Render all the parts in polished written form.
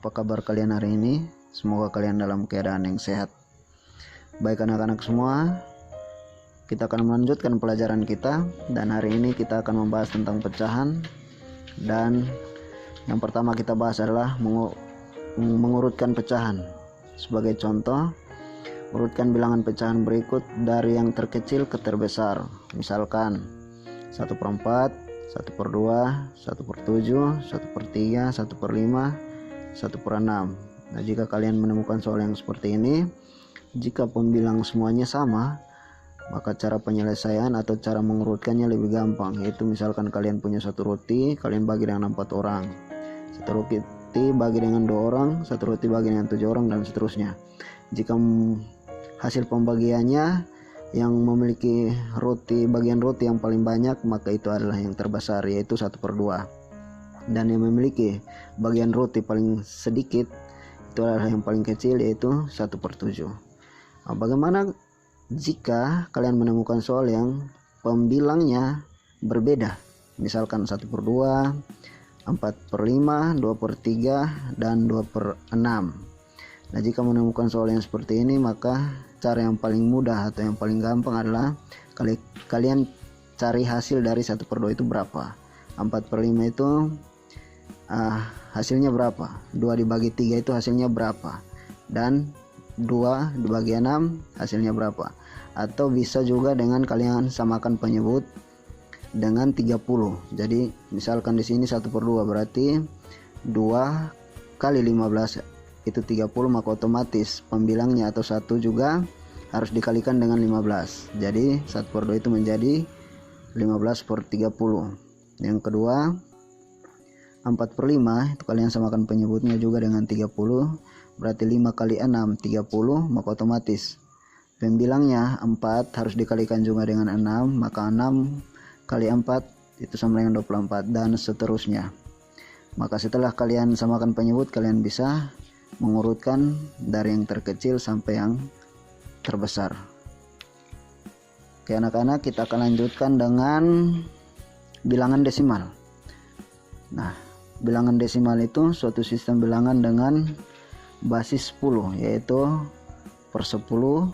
Apa kabar kalian hari ini? Semoga kalian dalam keadaan yang sehat. Baik anak-anak semua, kita akan melanjutkan pelajaran kita, dan hari ini kita akan membahas tentang pecahan. Dan yang pertama kita bahas adalah mengurutkan pecahan. Sebagai contoh, urutkan bilangan pecahan berikut dari yang terkecil ke terbesar. Misalkan 1/4, 1/2, 1/7, 1/3, 1/5, 1/6. Nah, jika kalian menemukan soal yang seperti ini, jika pembilang semuanya sama, maka cara penyelesaian atau cara mengurutkannya lebih gampang, yaitu misalkan kalian punya satu roti, kalian bagi dengan 4 orang, satu roti bagi dengan 2 orang, satu roti bagi dengan 7 orang, dan seterusnya. Jika hasil pembagiannya yang memiliki bagian roti yang paling banyak, maka itu adalah yang terbesar, yaitu 1/2. Dan yang memiliki bagian roti paling sedikit, itu adalah yang paling kecil, yaitu 1/7. Nah, bagaimana jika kalian menemukan soal yang pembilangnya berbeda? Misalkan 1/2, 4/5, 2/3, dan 2/6. Nah, jika menemukan soal yang seperti ini, maka cara yang paling mudah atau yang paling gampang adalah kalian cari hasil dari 1/2 itu berapa. 4/5 itu hasilnya berapa, 2 dibagi 3 itu hasilnya berapa, dan 2 dibagi 6 hasilnya berapa. Atau bisa juga dengan kalian samakan penyebut dengan 30. Jadi misalkan di sini 1/2 berarti 2 kali 15 itu 30, maka otomatis pembilangnya atau 1 juga harus dikalikan dengan 15. Jadi 1/2 itu menjadi 15/30. Yang kedua, 4/5 itu kalian samakan penyebutnya juga dengan 30, berarti 5 kali 6 30, maka otomatis pembilangnya 4 harus dikalikan juga dengan 6, maka 6 kali 4 itu sama dengan 24, dan seterusnya. Maka setelah kalian samakan penyebut, kalian bisa mengurutkan dari yang terkecil sampai yang terbesar. Oke anak-anak, kita akan lanjutkan dengan bilangan desimal. Nah, bilangan desimal itu suatu sistem bilangan dengan basis 10, yaitu per 10,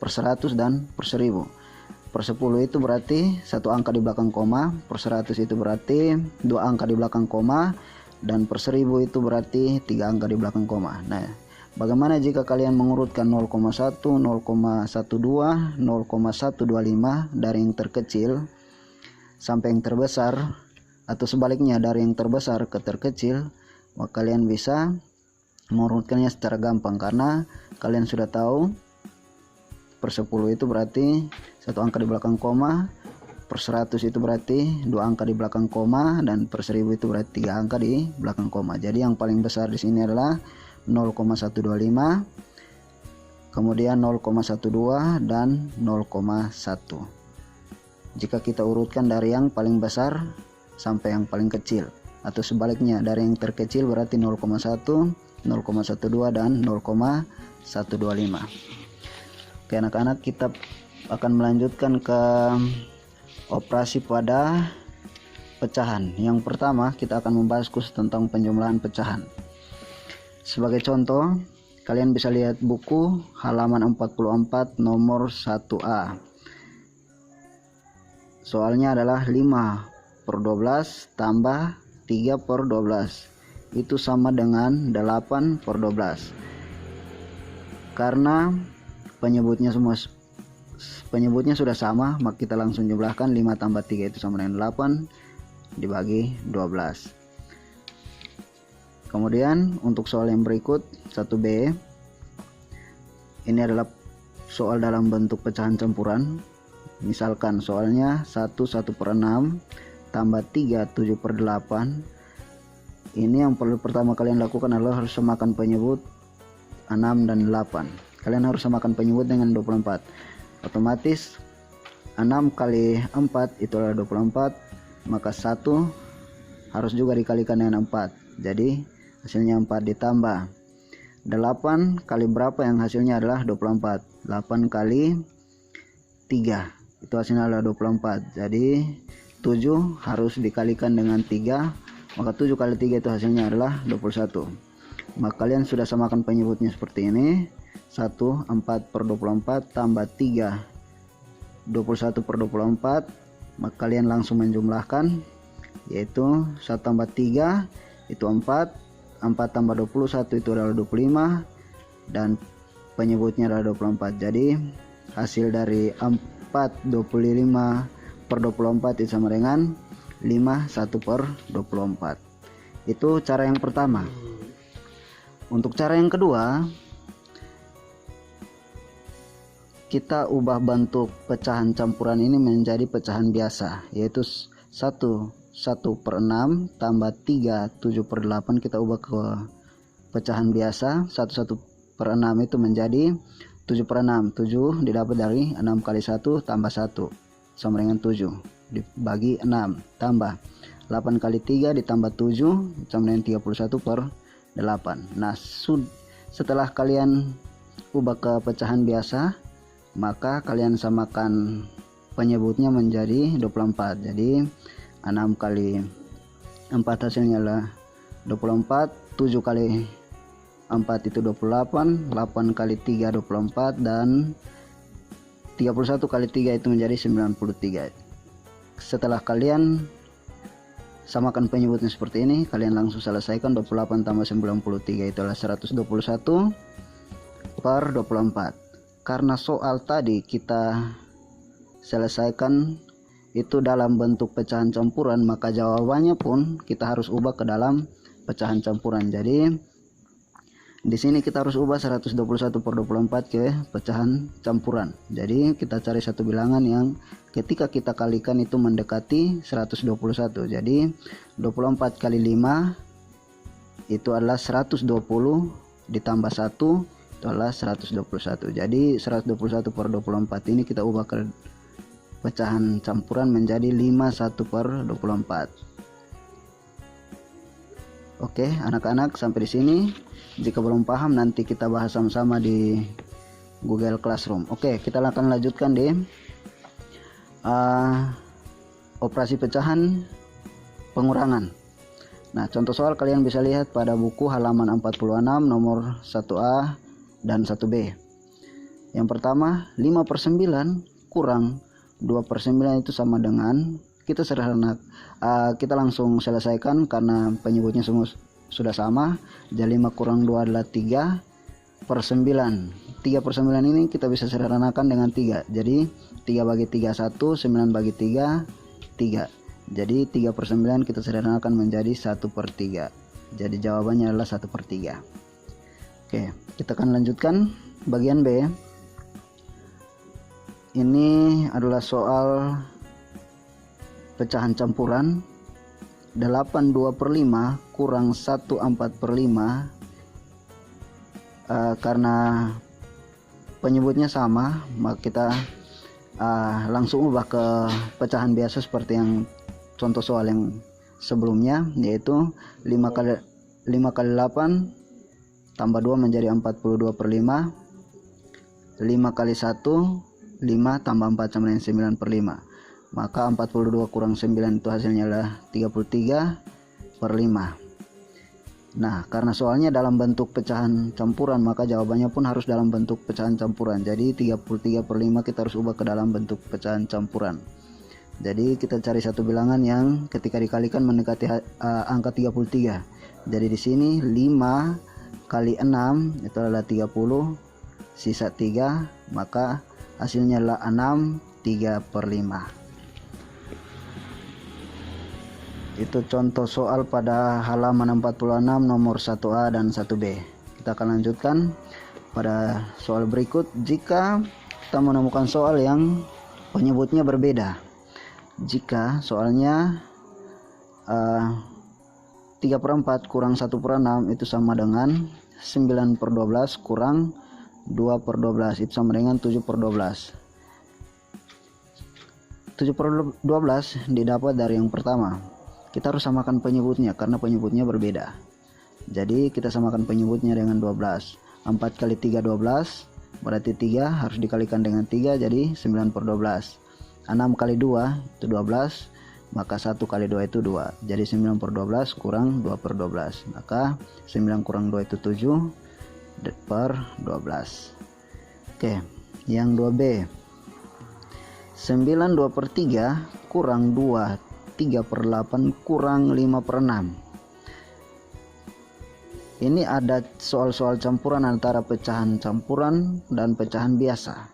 per 100, dan per 1000. Per 10 itu berarti 1 angka di belakang koma, per 100 itu berarti 2 angka di belakang koma, dan per 1000 itu berarti 3 angka di belakang koma. Nah, bagaimana jika kalian mengurutkan 0,1, 0,12, 0,125 dari yang terkecil sampai yang terbesar, atau sebaliknya dari yang terbesar ke terkecil? Maka kalian bisa mengurutkannya secara gampang, karena kalian sudah tahu per 10 itu berarti 1 angka di belakang koma, per 100 itu berarti 2 angka di belakang koma, dan per 1000 itu berarti 3 angka di belakang koma. Jadi yang paling besar di sini adalah 0,125, kemudian 0,12, dan 0,1. Jika kita urutkan dari yang paling besar sampai yang paling kecil, atau sebaliknya dari yang terkecil berarti 0,1, 0,12, dan 0,125. Oke anak-anak, kita akan melanjutkan ke operasi pada pecahan. Yang pertama, kita akan membahas khusus tentang penjumlahan pecahan. Sebagai contoh, kalian bisa lihat buku halaman 44 nomor 1A. Soalnya adalah 5/12 tambah 3/12 itu sama dengan 8/12. Karena penyebutnya sudah sama, maka kita langsung jumlahkan. 5 tambah 3 itu sama dengan 8 dibagi 12. Kemudian untuk soal yang berikut 1B, ini adalah soal dalam bentuk pecahan campuran. Misalkan soalnya 1/6 tambah 3 7/8. Ini yang perlu pertama kalian lakukan adalah harus samakan penyebut 6 dan 8. Kalian harus samakan penyebut dengan 24. Otomatis 6 kali 4 itu adalah 24, maka 1 harus juga dikalikan dengan 4. Jadi hasilnya 4 ditambah 8 kali berapa yang hasilnya adalah 24. 8 kali 3 itu hasilnya adalah 24. Jadi 7 harus dikalikan dengan 3, maka 7 kali 3 itu hasilnya adalah 21. maka kalian sudah samakan penyebutnya seperti ini. 1 4 per 24 tambah 3 21 per 24, maka kalian langsung menjumlahkan, yaitu 1 tambah 3 itu 4 tambah 21 itu adalah 25, dan penyebutnya adalah 24. Jadi hasil dari 4 25 per 24 itu sama dengan 5 1 per 24. Itu cara yang pertama. Untuk cara yang kedua, kita ubah bentuk pecahan campuran ini menjadi pecahan biasa, yaitu 1 per 6 tambah 3 7 per 8 kita ubah ke pecahan biasa. 1 per 6 itu menjadi 7 per 6. 7 didapat dari 6 kali 1 tambah 1 sama dengan 7 dibagi 6 tambah 8 kali 3 ditambah 7 sama dengan 31 per 8. Nah, setelah kalian ubah ke pecahan biasa, maka kalian samakan penyebutnya menjadi 24. Jadi 6 kali 4 hasilnya adalah 24, 7 kali 4 itu 28, 8 kali 3 24, dan 31 kali 3 itu menjadi 93. Setelah kalian samakan penyebutnya seperti ini, kalian langsung selesaikan. 28 tambah 93 itu adalah 121 per 24. Karena soal tadi kita selesaikan itu dalam bentuk pecahan campuran, maka jawabannya pun kita harus ubah ke dalam pecahan campuran. Jadi di sini kita harus ubah 121 per 24 ke pecahan campuran. Jadi kita cari satu bilangan yang ketika kita kalikan itu mendekati 121. Jadi 24 kali 5 itu adalah 120 ditambah 1 itu adalah 121. Jadi 121 per 24 ini kita ubah ke pecahan campuran menjadi 51 per 24. Oke, anak-anak, sampai di sini. Jika belum paham, nanti kita bahas sama-sama di Google Classroom. Oke, kita akan lanjutkan di operasi pecahan pengurangan. Nah, contoh soal kalian bisa lihat pada buku halaman 46 nomor 1A dan 1B. Yang pertama, 5 per 9 kurang 2 per 9 itu sama dengan, kita sederhana, kita langsung selesaikan karena penyebutnya semua sudah sama. Jadi 5 kurang 2 adalah 3 per 9. 3 per 9 ini kita bisa sederhanakan dengan 3. Jadi 3 bagi 3 1, 9 bagi 3 3. Jadi 3 per 9 kita sederhanakan menjadi 1 per 3. Jadi jawabannya adalah 1 per 3. Oke, kita akan lanjutkan bagian B. Ini adalah soal pecahan campuran. 8 2 per 5 kurang 1 4 per 5. Karena penyebutnya sama, maka kita langsung ubah ke pecahan biasa seperti yang contoh soal yang sebelumnya, yaitu 5 kali 8 tambah 2 menjadi 42 per 5. 5 kali 1 5 tambah 4 sama dengan 9 per 5. Maka 42 kurang 9 itu hasilnya adalah 33 per 5. Nah, karena soalnya dalam bentuk pecahan campuran, maka jawabannya pun harus dalam bentuk pecahan campuran. Jadi 33 per 5 kita harus ubah ke dalam bentuk pecahan campuran. Jadi kita cari satu bilangan yang ketika dikalikan mendekati angka 33. Jadi di sini 5 kali 6 itu adalah 30, sisa 3, maka hasilnya adalah 6 3 per 5. Itu contoh soal pada halaman 46 nomor 1A dan 1B. Kita akan lanjutkan pada soal berikut. Jika kita menemukan soal yang penyebutnya berbeda, jika soalnya 3 per 4 kurang 1 per 6 itu sama dengan 9 per 12 kurang 2 per 12 itu sama dengan 7 per 12. 7 per 12 didapat dari yang pertama. Kita harus samakan penyebutnya karena penyebutnya berbeda. Jadi kita samakan penyebutnya dengan 12. 4 kali 3 12, berarti 3 harus dikalikan dengan 3, jadi 9 per 12. 6 kali 2 itu 12, maka 1 kali 2 itu 2. Jadi 9 per 12 kurang 2 per 12. Maka 9 kurang 2 itu 7 per 12. Oke, yang 2B. 9 2 per 3 kurang 2 3 per 8 kurang 5 per 6. Ini ada soal-soal campuran antara pecahan campuran dan pecahan biasa.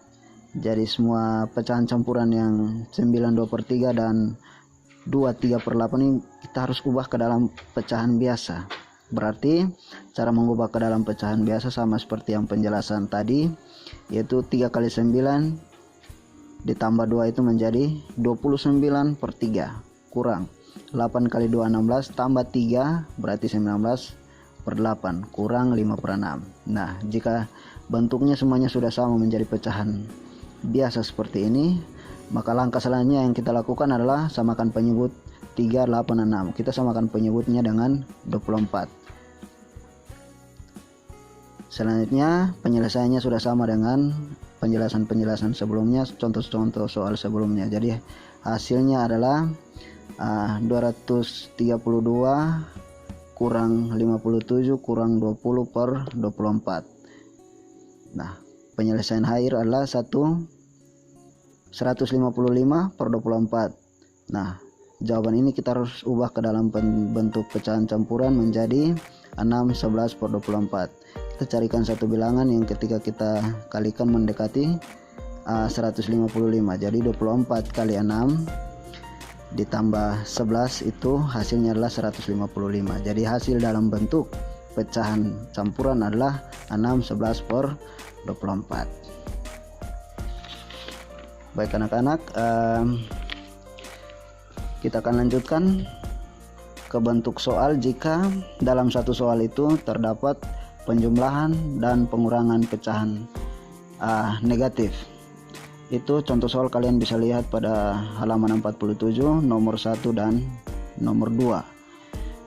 Jadi semua pecahan campuran yang 9 2 per 3 dan 2 3 per 8 ini kita harus ubah ke dalam pecahan biasa. Berarti cara mengubah ke dalam pecahan biasa sama seperti yang penjelasan tadi, yaitu 3 kali 9 ditambah 2 itu menjadi 29 per 3 kurang 8 kali 2 16 tambah 3 berarti 19 per 8 kurang 5 per 6. Nah, jika bentuknya semuanya sudah sama menjadi pecahan biasa seperti ini, maka langkah selanjutnya yang kita lakukan adalah samakan penyebut 3 8 6. Kita samakan penyebutnya dengan 24. Selanjutnya penyelesaiannya sudah sama dengan penjelasan-penjelasan sebelumnya, contoh-contoh soal sebelumnya. Jadi hasilnya adalah 232 kurang 57 kurang 20 per 24. Nah, penyelesaian akhir adalah 155 per 24. Nah, jawaban ini kita harus ubah ke dalam bentuk pecahan campuran menjadi 6 11 per 24. Kita carikan satu bilangan yang ketika kita kalikan mendekati 155. Jadi 24 kali 6 ditambah 11 itu hasilnya adalah 155. Jadi hasil dalam bentuk pecahan campuran adalah 6 11 per 24. Baik anak-anak, kita akan lanjutkan ke bentuk soal jika dalam satu soal itu terdapat penjumlahan dan pengurangan pecahan negatif. Itu contoh soal kalian bisa lihat pada halaman 47 nomor 1 dan nomor 2.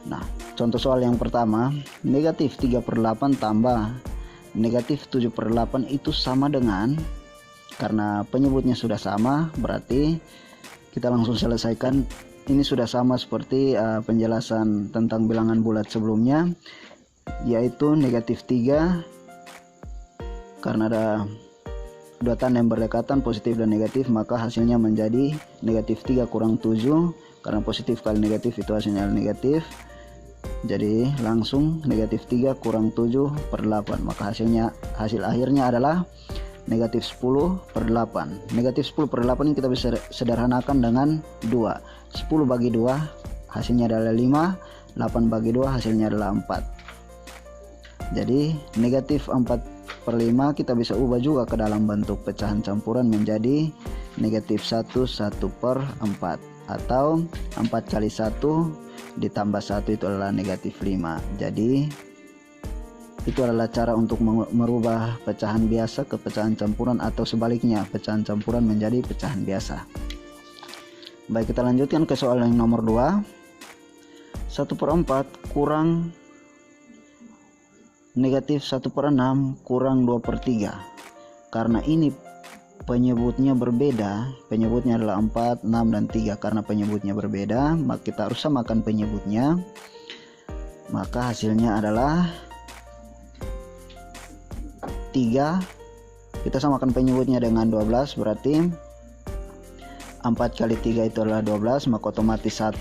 Nah, contoh soal yang pertama, negatif 3 per 8 tambah negatif 7 per 8 itu sama dengan, karena penyebutnya sudah sama berarti kita langsung selesaikan. Ini sudah sama seperti penjelasan tentang bilangan bulat sebelumnya, yaitu negatif 3 karena ada dua tanda yang berdekatan positif dan negatif, maka hasilnya menjadi negatif 3 kurang 7, karena positif kali negatif itu hasilnya negatif. Jadi langsung negatif 3 kurang 7 per 8, maka hasil akhirnya adalah negatif 10 per 8. Negatif 10 per 8 ini kita bisa sederhanakan dengan 2. 10 bagi 2 hasilnya adalah 5, 8 bagi 2 hasilnya adalah 4. Jadi negatif 4 per 5 kita bisa ubah juga ke dalam bentuk pecahan campuran menjadi negatif 1 1 per 4, atau 4 kali 1 ditambah 1 itu adalah negatif 5. Jadi itu adalah cara untuk merubah pecahan biasa ke pecahan campuran, atau sebaliknya pecahan campuran menjadi pecahan biasa. Baik, kita lanjutkan ke soal yang nomor 2. 1 per 4 kurang negatif 1 per 6 kurang 2 per 3. Karena ini penyebutnya berbeda, penyebutnya adalah 4, 6, dan 3. Karena penyebutnya berbeda, maka kita harus samakan penyebutnya. Maka hasilnya adalah 3. Kita samakan penyebutnya dengan 12, berarti 4 kali 3 itu adalah 12, maka otomatis 1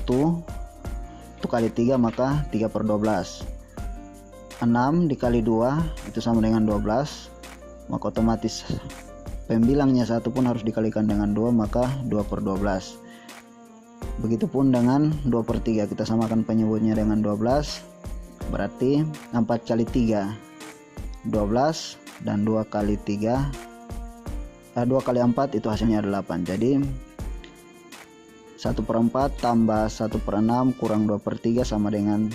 itu kali 3, maka 3 per 12. 6 dikali 2 itu sama dengan 12, maka otomatis pembilangnya 1 pun harus dikalikan dengan 2, maka 2 per 12. Begitupun dengan 2 per 3, kita samakan penyebutnya dengan 12, berarti 4 kali 3 12, dan 2 kali 4 itu hasilnya 8. Jadi 1 per 4 tambah 1 per 6 kurang 2 per 3 sama dengan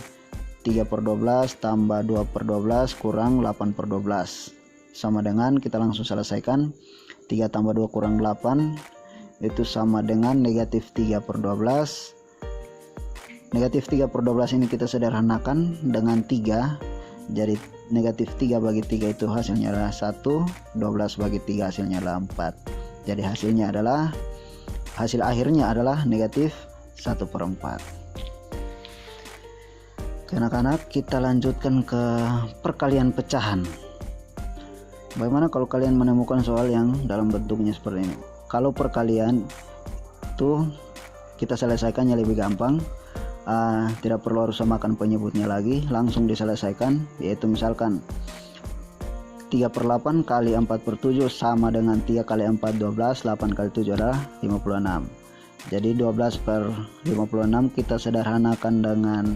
3 per 12 tambah 2 per 12 kurang 8 per 12, sama dengan, kita langsung selesaikan, 3 tambah 2 kurang 8 itu sama dengan negatif 3 per 12. Negatif 3 per 12 ini kita sederhanakan dengan 3, jadi negatif 3 bagi 3 itu hasilnya adalah 1, 12 bagi 3 hasilnya adalah 4. Jadi hasil akhirnya adalah negatif 1/4. Anak-anak, kita lanjutkan ke perkalian pecahan. Bagaimana kalau kalian menemukan soal yang dalam bentuknya seperti ini? Kalau perkalian itu kita selesaikannya lebih gampang, tidak perlu harus samakan penyebutnya lagi, langsung diselesaikan. Yaitu misalkan 3/8 kali 4/7 sama dengan 3 kali 4 12, 8 kali 7 adalah 56. Jadi 12/56 kita sederhanakan dengan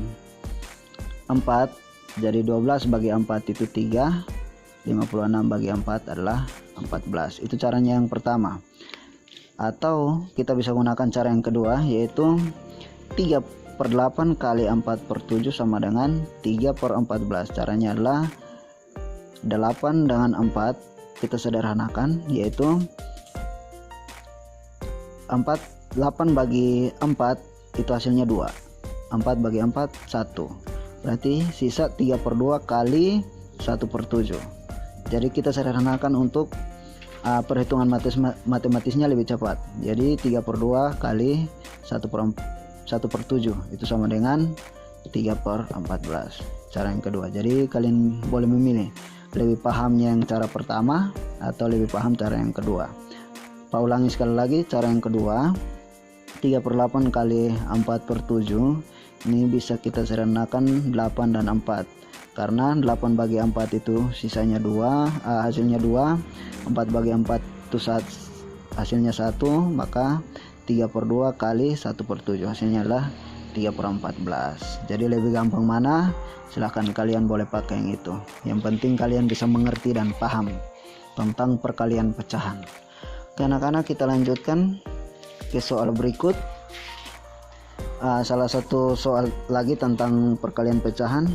4. Jadi 12 bagi 4 itu 3, 56 bagi 4 adalah 14. Itu caranya yang pertama. Atau kita bisa gunakan cara yang kedua, yaitu 3/8 kali 4/7 sama dengan 3/14. Caranya adalah 8 dengan 4 kita sederhanakan, yaitu 8 bagi 4 itu hasilnya 2. 4 bagi 4 1. Berarti sisa 3/2 kali 1/7. Jadi kita sederhanakan untuk perhitungan matematisnya lebih cepat. Jadi 3/2 kali 1/7 itu sama dengan 3/14. Cara yang kedua. Jadi kalian boleh memilih lebih pahamnya yang cara pertama atau lebih paham cara yang kedua. Pak ulangi sekali lagi cara yang kedua. 3/8 kali 4/7 ini bisa kita sederhanakan 8 dan 4, karena 8 bagi 4 itu sisanya 2, hasilnya 2, 4 bagi 4 itu hasilnya 1, maka 3/2 kali 1/7 hasilnya adalah 3/14. Jadi lebih gampang mana, silahkan kalian boleh pakai yang itu. Yang penting kalian bisa mengerti dan paham tentang perkalian pecahan. Oke anak-anak, kita lanjutkan ke soal berikut. Salah satu soal lagi tentang perkalian pecahan.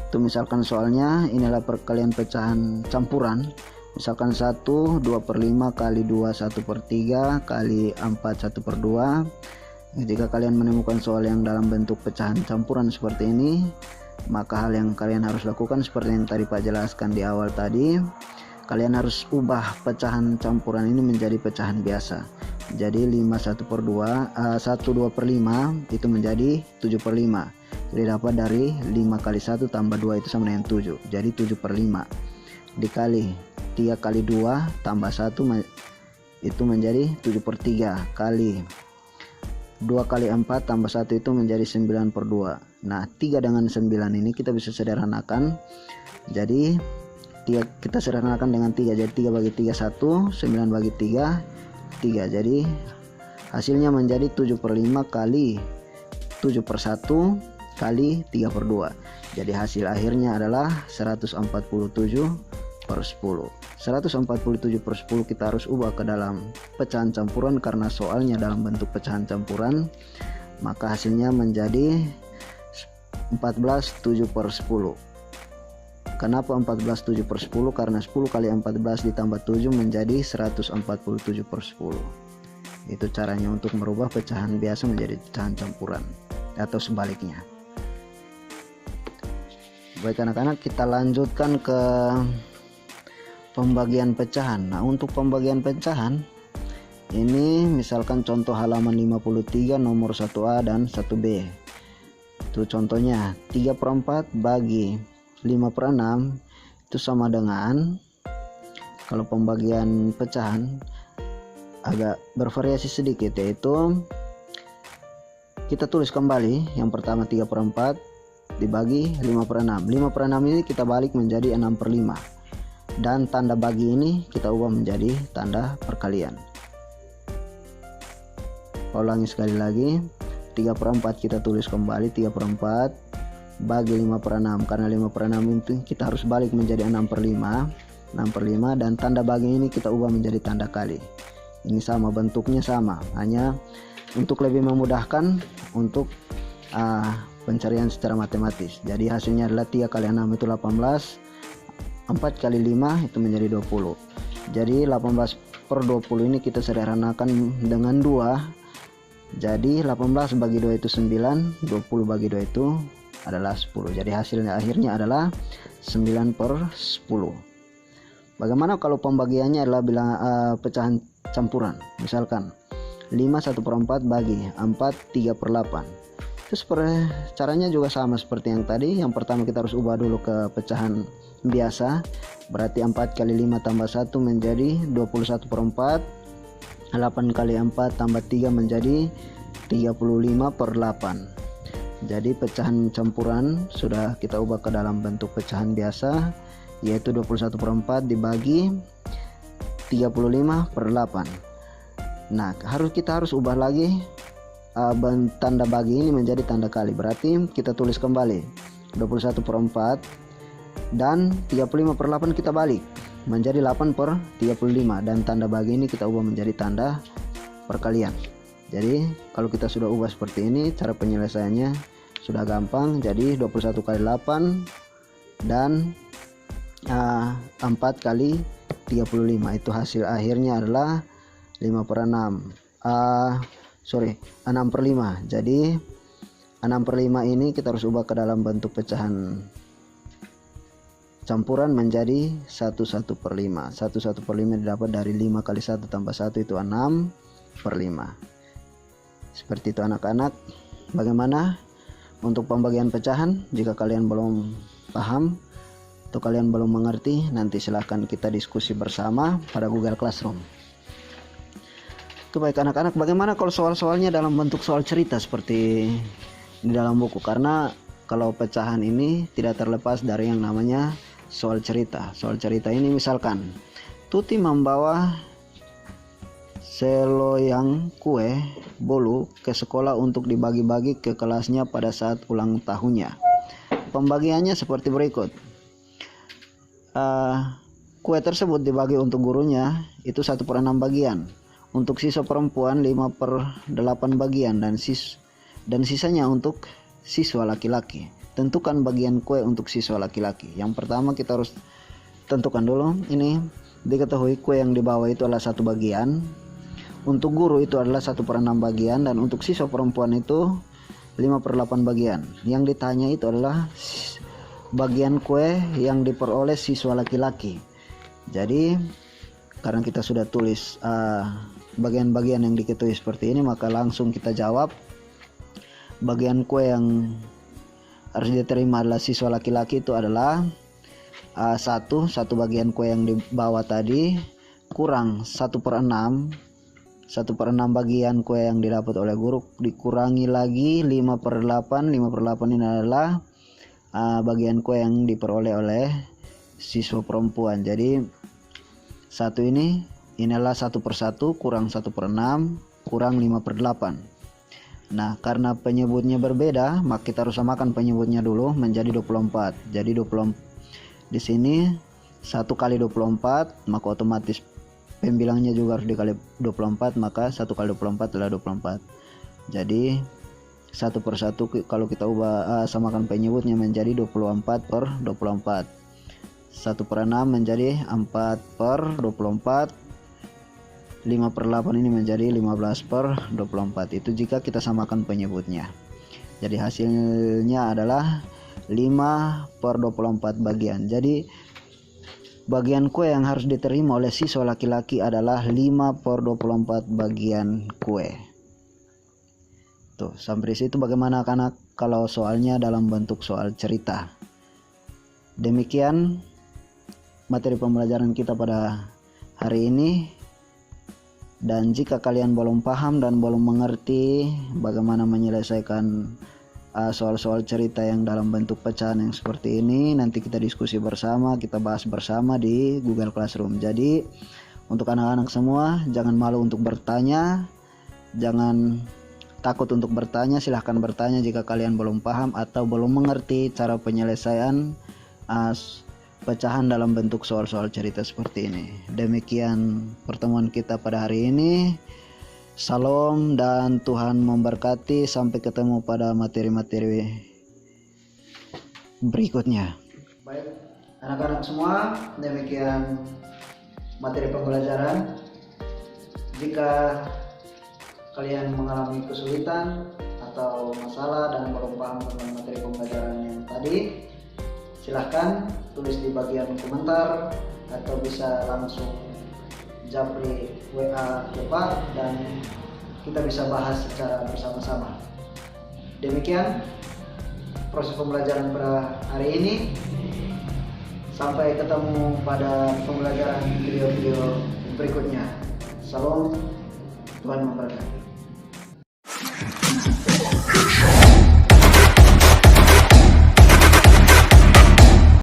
Itu misalkan soalnya inilah perkalian pecahan campuran. Misalkan 1 2/5 kali 2 1/3 kali 4 1/2. Jika kalian menemukan soal yang dalam bentuk pecahan campuran seperti ini, maka hal yang kalian harus lakukan seperti yang tadi Pak jelaskan di awal tadi, kalian harus ubah pecahan campuran ini menjadi pecahan biasa. Jadi 1 2/5 itu menjadi 7/5. Jadi dapat dari 5 kali 1 tambah 2 itu sama dengan 7. Jadi 7/5 dikali 3 kali 2 tambah 1 itu menjadi 7/3 kali 2 kali 4 tambah 1 itu menjadi 9/2. Nah 3 dengan 9 ini kita bisa sederhanakan. Jadi kita sederhanakan dengan 3. Jadi 3 bagi 3 1, 9 bagi 3 3. Jadi hasilnya menjadi 7/5 kali 7/1 kali 3/2. Jadi hasil akhirnya adalah 147/10. 147/10 kita harus ubah ke dalam pecahan campuran karena soalnya dalam bentuk pecahan campuran, maka hasilnya menjadi 14/7/10. Kenapa 14/7/10? Karena 10 kali 14 ditambah 7 menjadi 147/10. Itu caranya untuk merubah pecahan biasa menjadi pecahan campuran atau sebaliknya. Baik anak-anak, kita lanjutkan ke pembagian pecahan. Nah untuk pembagian pecahan ini misalkan contoh halaman 53 nomor 1A dan 1B. Itu contohnya 3/4 bagi 5/6 itu sama dengan, kalau pembagian pecahan agak bervariasi sedikit, yaitu kita tulis kembali yang pertama 3/4 dibagi 5/6. 5/6 ini kita balik menjadi 6/5 dan tanda bagi ini kita ubah menjadi tanda perkalian. Ulangi sekali lagi, 3/4 kita tulis kembali 3/4 bagi 5/6, karena 5/6 itu kita harus balik menjadi 6/5 dan tanda bagi ini kita ubah menjadi tanda kali. Ini sama, bentuknya sama, hanya untuk lebih memudahkan untuk pencarian secara matematis. Jadi hasilnya adalah 3 kali 6 itu 18, 4 kali 5 itu menjadi 20. Jadi 18/20 ini kita sederhanakan dengan 2. Jadi 18 bagi 2 itu 9, 20 bagi 2 itu adalah 10. Jadi hasilnya akhirnya adalah 9/10. Bagaimana kalau pembagiannya adalah pecahan campuran? Misalkan 5 1/4 bagi 4 3/8. Terus caranya juga sama seperti yang tadi. Yang pertama kita harus ubah dulu ke pecahan biasa, berarti 4 kali 5 tambah 1 menjadi 21/4, 8 kali 4 tambah 3 menjadi 35/8. Jadi pecahan campuran sudah kita ubah ke dalam bentuk pecahan biasa, yaitu 21/4 dibagi 35/8. Nah, kita harus ubah lagi tanda bagi ini menjadi tanda kali. Berarti kita tulis kembali 21/4 dan 35/8 kita balik menjadi 8/35, dan tanda bagi ini kita ubah menjadi tanda perkalian. Jadi kalau kita sudah ubah seperti ini, cara penyelesaiannya sudah gampang. Jadi 21 kali 8 dan 4 kali 35, itu hasil akhirnya adalah 6/5. Jadi 6/5 ini kita harus ubah ke dalam bentuk pecahan campuran menjadi 1/5. 1/5 didapat dari 5 kali 1 tambah 1 itu 6/5. Seperti itu anak-anak. Bagaimana untuk pembagian pecahan? Jika kalian belum paham atau kalian belum mengerti, nanti silahkan kita diskusi bersama pada Google Classroom. Oke, baik anak-anak, bagaimana kalau soal-soalnya dalam bentuk soal cerita seperti di dalam buku? Karena kalau pecahan ini tidak terlepas dari yang namanya soal cerita. Soal cerita ini misalkan Tuti membawa seloyang kue bolu ke sekolah untuk dibagi-bagi ke kelasnya pada saat ulang tahunnya. Pembagiannya seperti berikut. Kue tersebut dibagi untuk gurunya itu 1/6 bagian, untuk siswa perempuan 5/8 bagian, dan sisanya untuk siswa laki-laki. Tentukan bagian kue untuk siswa laki-laki. Yang pertama kita harus tentukan dulu, ini diketahui kue yang dibawa itu adalah 1 bagian, untuk guru itu adalah 1/6 bagian, dan untuk siswa perempuan itu 5/8 bagian. Yang ditanya itu adalah bagian kue yang diperoleh siswa laki-laki. Jadi karena kita sudah tulis bagian-bagian yang diketahui seperti ini, maka langsung kita jawab. Bagian kue yang harus diterima adalah siswa laki-laki itu adalah satu bagian kue yang dibawa tadi kurang 1/6 bagian kue yang didapat oleh guru, dikurangi lagi 5/8. 5/8 ini adalah bagian kue yang diperoleh oleh siswa perempuan. Jadi satu ini adalah 1/1 kurang 1/6 kurang 5/8. Nah, karena penyebutnya berbeda, maka kita harus samakan penyebutnya dulu menjadi 24. Jadi 20 di sini 1 kali 24, maka otomatis pembilangnya juga harus dikali 24, maka 1 kali 24 adalah 24. Jadi 1/1 kalau kita ubah samakan penyebutnya menjadi 24/24. 1/6 menjadi 4/24. 5/8 ini menjadi 15/24. Itu jika kita samakan penyebutnya. Jadi hasilnya adalah 5/24 bagian. Jadi bagian kue yang harus diterima oleh siswa laki-laki adalah 5/24 bagian kue. Tuh, sampai situ bagaimana anak-anak kalau soalnya dalam bentuk soal cerita? Demikian materi pembelajaran kita pada hari ini. Dan jika kalian belum paham dan belum mengerti bagaimana menyelesaikan soal-soal cerita yang dalam bentuk pecahan yang seperti ini, nanti kita diskusi bersama, kita bahas bersama di Google Classroom. Jadi untuk anak-anak semua, jangan malu untuk bertanya, jangan takut untuk bertanya. Silahkan bertanya jika kalian belum paham atau belum mengerti cara penyelesaian pecahan dalam bentuk soal-soal cerita seperti ini. Demikian pertemuan kita pada hari ini. Salam dan Tuhan memberkati. Sampai ketemu pada materi-materi berikutnya. Baik anak-anak semua, demikian materi pembelajaran. Jika kalian mengalami kesulitan atau masalah dan belum paham tentang materi pembelajaran yang tadi, silahkan tulis di bagian komentar atau bisa langsung japri WA ke Pak, dan kita bisa bahas secara bersama-sama. Demikian proses pembelajaran pada hari ini. Sampai ketemu pada pembelajaran video-video berikutnya. Salam, Tuhan memberkati.